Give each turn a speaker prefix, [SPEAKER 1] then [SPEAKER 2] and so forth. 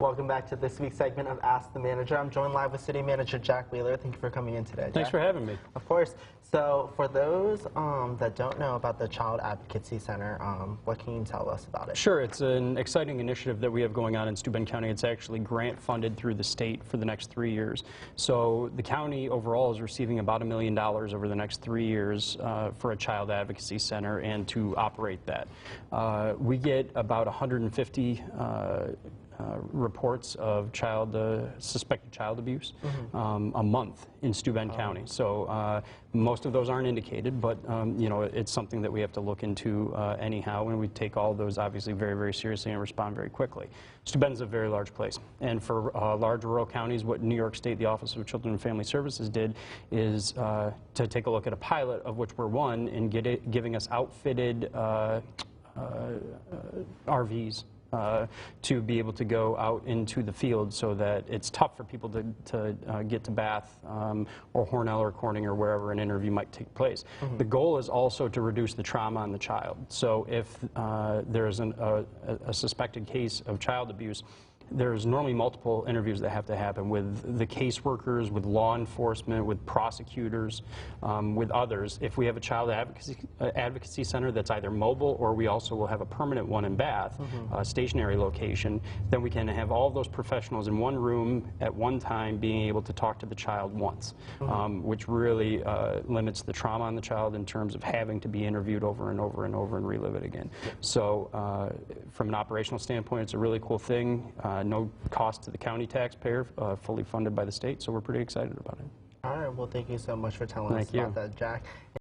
[SPEAKER 1] Welcome back to this week's segment of Ask the Manager. I'm joined live with City Manager Jack Wheeler. Thank you for coming in today, Jack.
[SPEAKER 2] Thanks for having me.
[SPEAKER 1] Of course. So for those that don't know about the Child Advocacy Center, what can you tell us about it?
[SPEAKER 2] Sure. It's an exciting initiative that we have going on in Steuben County. It's actually grant funded through the state for the next 3 years. So the county overall is receiving about $1 million over the next 3 years for a Child Advocacy Center and to operate that. We get about 150 reports of suspected child abuse a month in Steuben County. So most of those aren't indicated, but you know, it's something that we have to look into anyhow, and we take all of those obviously very, very seriously and respond very quickly. Steuben's a very large place, and for large rural counties, what New York State, the Office of Children and Family Services did is to take a look at a pilot, of which we're one, and giving us outfitted RVs to be able to go out into the field, so that it's tough for people to get to Bath or Hornell or Corning or wherever an interview might take place. The goal is also to reduce the trauma on the child. So if there is a suspected case of child abuse, there's normally multiple interviews that have to happen with the caseworkers, with law enforcement, with prosecutors, with others. If we have a child advocacy center that's either mobile, or we also will have a permanent one in Bath, a stationary location, then we can have all of those professionals in one room at one time being able to talk to the child once, which really limits the trauma on the child in terms of having to be interviewed over and over and over and relive it again. So from an operational standpoint, it's a really cool thing. No cost to the county taxpayer, fully funded by the state, so we're pretty excited about it.
[SPEAKER 1] All right, well, thank you so much for telling us about that, Jack.